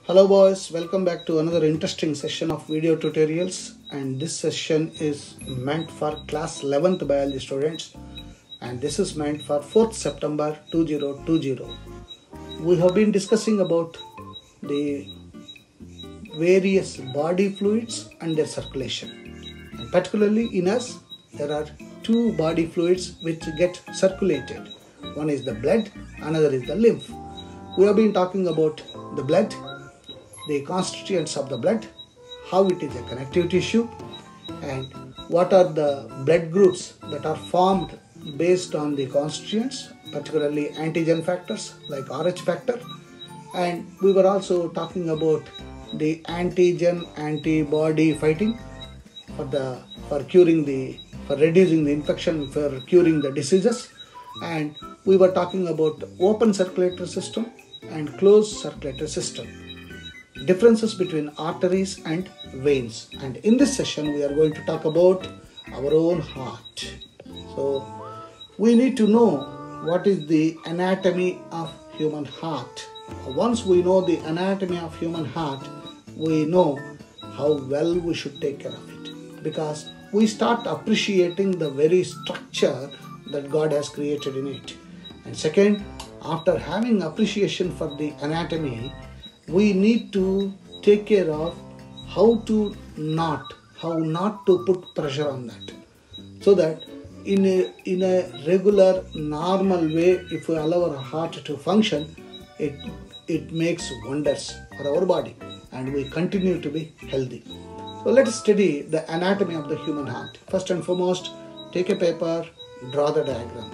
Hello boys, welcome back to another interesting session of video tutorials, and this session is meant for class 11th biology students, and this is meant for 4th September 2020. We have been discussing about the various body fluids and their circulation, and particularly in us there are two body fluids which get circulated. One is the blood, another is the lymph. We have been talking about the blood, the constituents of the blood, how it is a connective tissue, and what are the blood groups that are formed based on the constituents, particularly antigen factors like Rh factor. And we were also talking about the antigen antibody fighting for reducing the infection, for curing the diseases. And we were talking about open circulatory system and closed circulatory system, differences between arteries and veins. And in this session we are going to talk about our own heart. So we need to know what is the anatomy of human heart. Once we know the anatomy of human heart, we know how well we should take care of it, because we start appreciating the very structure that God has created in it. And second, after having appreciation for the anatomy, we need to take care of how not to put pressure on that, so that in a regular normal way, if we allow our heart to function, it makes wonders for our body and we continue to be healthy. So let us study the anatomy of the human heart. First and foremost, take a paper, draw the diagram.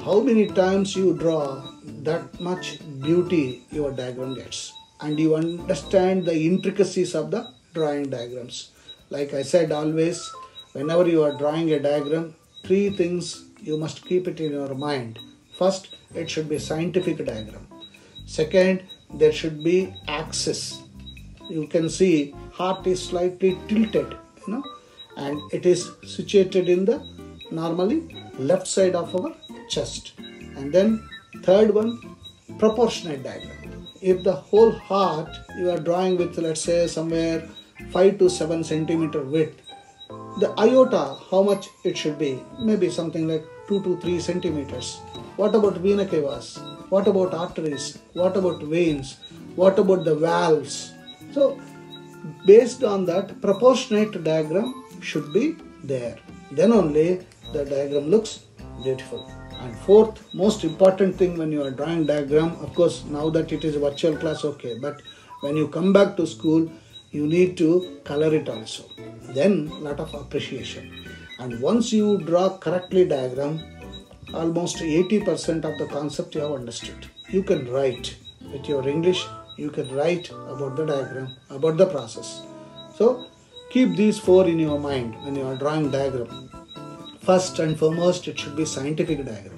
How many times you draw, that much beauty your diagram gets, and you understand the intricacies of the drawing diagrams. Like I said, always, whenever you are drawing a diagram, three things you must keep it in your mind. First, it should be a scientific diagram. Second, there should be axis. You can see heart is slightly tilted, and it is situated in the normally left side of our chest. And then third one, proportionate diagram. If the whole heart you are drawing with, let's say, somewhere 5 to 7 centimeter width, the aorta, how much it should be? Maybe something like 2 to 3 centimeters. What about vena cavas? What about arteries? What about veins? What about the valves? So based on that, proportionate diagram should be there. Then only the diagram looks beautiful. And fourth, most important thing when you are drawing diagram, of course, now that it is a virtual class, okay, but when you come back to school, you need to color it also. Then lot of appreciation. And once you draw correctly diagram, almost 80% of the concept you have understood. You can write with your English, you can write about the diagram, about the process. So keep these four in your mind when you are drawing diagram. First and foremost, it should be scientific diagram.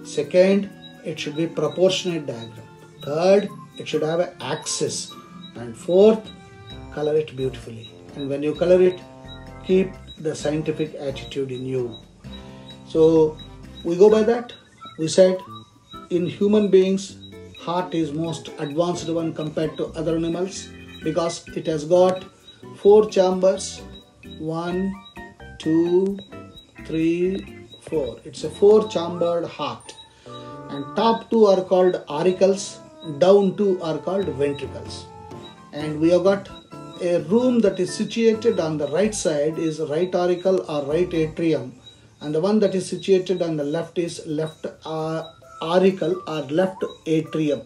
Second, it should be proportionate diagram. Third, it should have an axis. And fourth, color it beautifully. And when you color it, keep the scientific attitude in you. So we go by that. We said in human beings, heart is most advanced one compared to other animals, because it has got 4 chambers. 1, 2, 3, 4. It's a 4-chambered heart, and top 2 are called auricles, down 2 are called ventricles. And we have got a room that is situated on the right side is right auricle or right atrium, and the one that is situated on the left is left auricle or left atrium.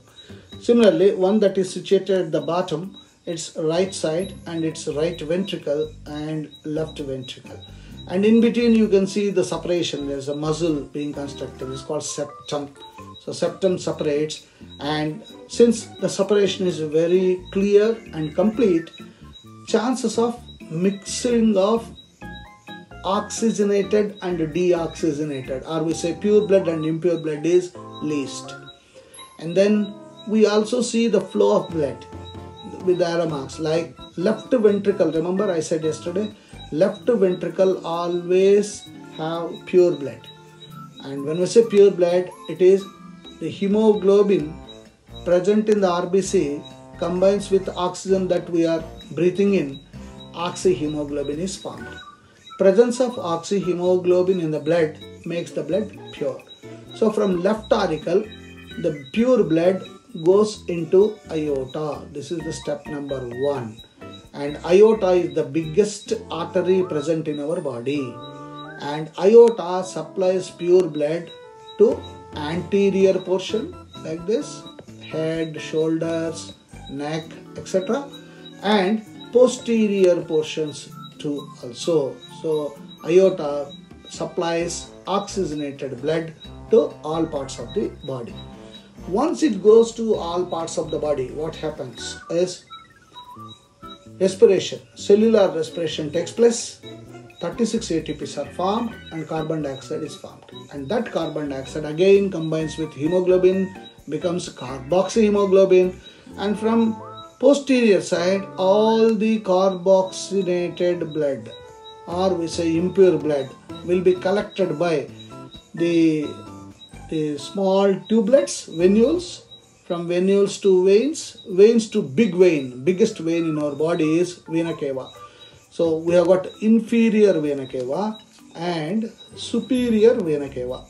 Similarly, one that is situated at the bottom, it's right side, and it's right ventricle and left ventricle. And in between you can see the separation. There's a muscle being constructed. It's called septum. So septum separates, and since the separation is very clear and complete, chances of mixing of oxygenated and deoxygenated, or we say pure blood and impure blood, is least. And then we also see the flow of blood with the arrow marks, like left ventricle. Remember I said yesterday, left ventricle always have pure blood. And when we say pure blood, it is the hemoglobin present in the RBC combines with oxygen that we are breathing in, oxyhemoglobin is formed. Presence of oxyhemoglobin in the blood makes the blood pure. So from left auricle, the pure blood goes into aorta. This is the step number 1. And aorta is the biggest artery present in our body. And aorta supplies pure blood to anterior portion like this, head, shoulders, neck, etc. and posterior portions too also. So aorta supplies oxygenated blood to all parts of the body. Once it goes to all parts of the body, what happens is respiration, cellular respiration takes place, 36 ATPs are formed and carbon dioxide is formed. And that carbon dioxide again combines with hemoglobin, becomes carboxyhemoglobin, and from posterior side all the carboxylated blood, or we say impure blood, will be collected by the small tubelets, venules, from venules to veins to big vein. Biggest vein in our body is vena cava. So we have got inferior vena cava and superior vena cava.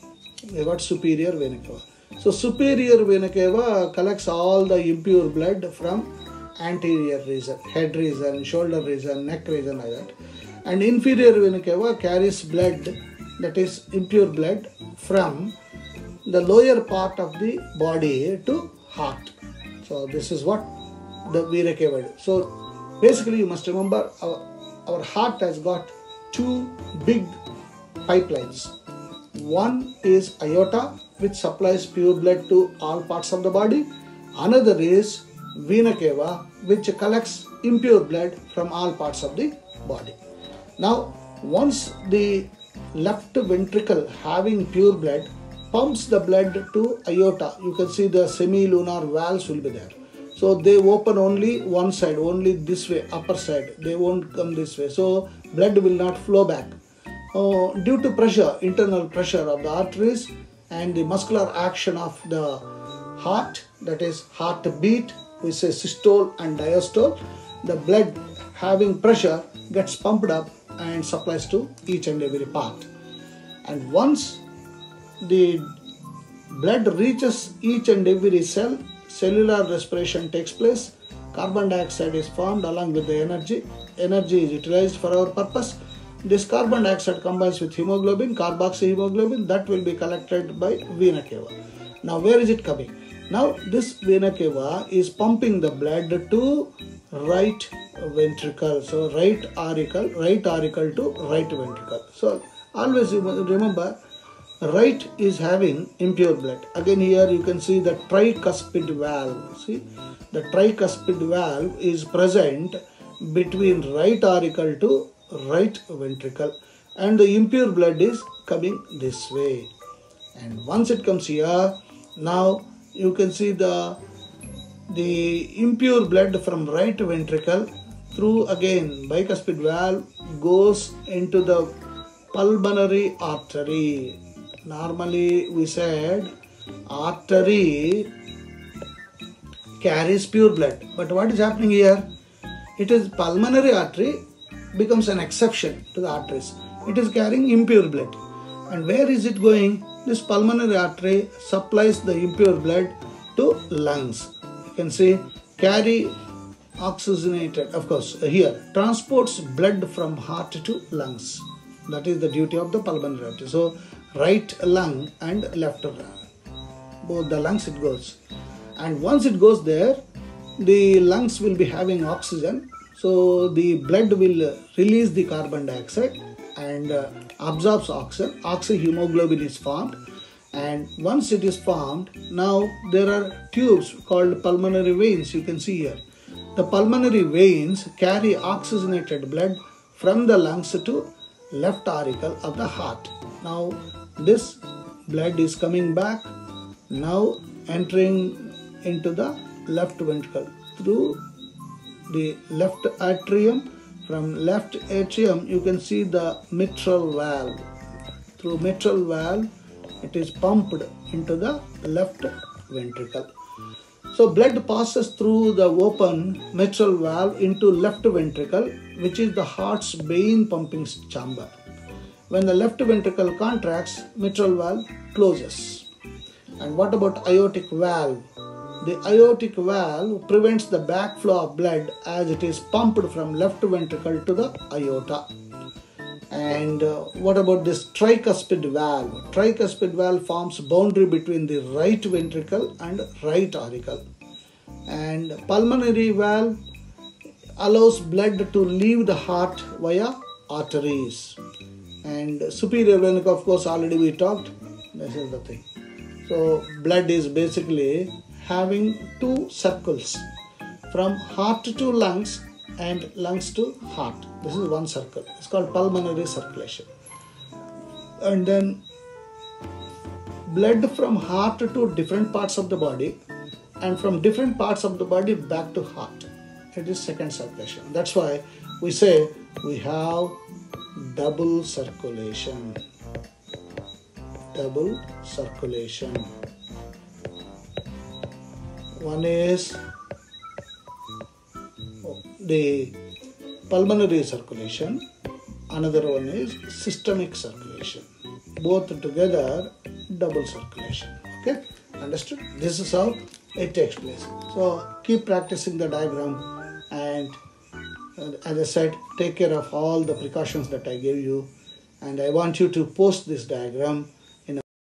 We have got superior vena cava. So superior vena cava collects all the impure blood from anterior region, head region, shoulder region, neck region, like that. And inferior vena cava carries blood, that is impure blood, from the lower part of the body to heart. So this is what the vena cava does. So basically you must remember our heart has got two big pipelines. One is aorta, which supplies pure blood to all parts of the body. Another is vena cava, which collects impure blood from all parts of the body. Now once the left ventricle having pure blood pumps the blood to aorta, you can see the semilunar valves will be there. So they open only one side, only this way, upper side. They won't come this way. So blood will not flow back. Due to pressure, internal pressure of the arteries and the muscular action of the heart, that is heartbeat, we say systole and diastole, the blood having pressure gets pumped up and supplies to each and every part. And once the blood reaches each and every cell, cellular respiration takes place, carbon dioxide is formed along with the energy. Energy is utilized for our purpose. This carbon dioxide combines with hemoglobin, carboxyhemoglobin, that will be collected by vena cava. Now where is it coming? Now this vena cava is pumping the blood to right ventricle. So right auricle to right ventricle. So always remember, right is having impure blood. Again here you can see the tricuspid valve. See, the tricuspid valve is present between right auricle to right ventricle, and the impure blood is coming this way. And once it comes here, now you can see the impure blood from right ventricle through again bicuspid valve goes into the pulmonary artery. Normally we said artery carries pure blood, but what is happening here? It is pulmonary artery becomes an exception to the arteries. It is carrying impure blood. And where is it going? This pulmonary artery supplies the impure blood to lungs. You can see carry oxygenated, of course here, transports blood from heart to lungs. That is the duty of the pulmonary artery. So right lung and left lung, both the lungs it goes. And once it goes there, the lungs will be having oxygen. So the blood will release the carbon dioxide and absorbs oxygen. Oxyhemoglobin is formed, and once it is formed, now there are tubes called pulmonary veins. You can see here. The pulmonary veins carry oxygenated blood from the lungs to left auricle of the heart. Now this blood is coming back, now entering into the left ventricle through the left atrium. From left atrium you can see the mitral valve. Through mitral valve it is pumped into the left ventricle. So blood passes through the open mitral valve into left ventricle, which is the heart's main pumping chamber. When the left ventricle contracts, mitral valve closes. And what about aortic valve? The aortic valve prevents the backflow of blood as it is pumped from left ventricle to the aorta. And what about this tricuspid valve? Tricuspid valve forms boundary between the right ventricle and right auricle. And pulmonary valve allows blood to leave the heart via arteries. And superior vena, of course, already we talked. This is the thing. So blood is basically having two circles from heart to lungs and lungs to heart. This is one circle. It's called pulmonary circulation. And then blood from heart to different parts of the body and from different parts of the body back to heart. It is second circulation. That's why we say we have double circulation. Double circulation. One is the pulmonary circulation, another one is systemic circulation. Both together, double circulation. Okay, understood? This is how it takes place. So keep practicing the diagram, and as I said, take care of all the precautions that I gave you, and I want you to post this diagram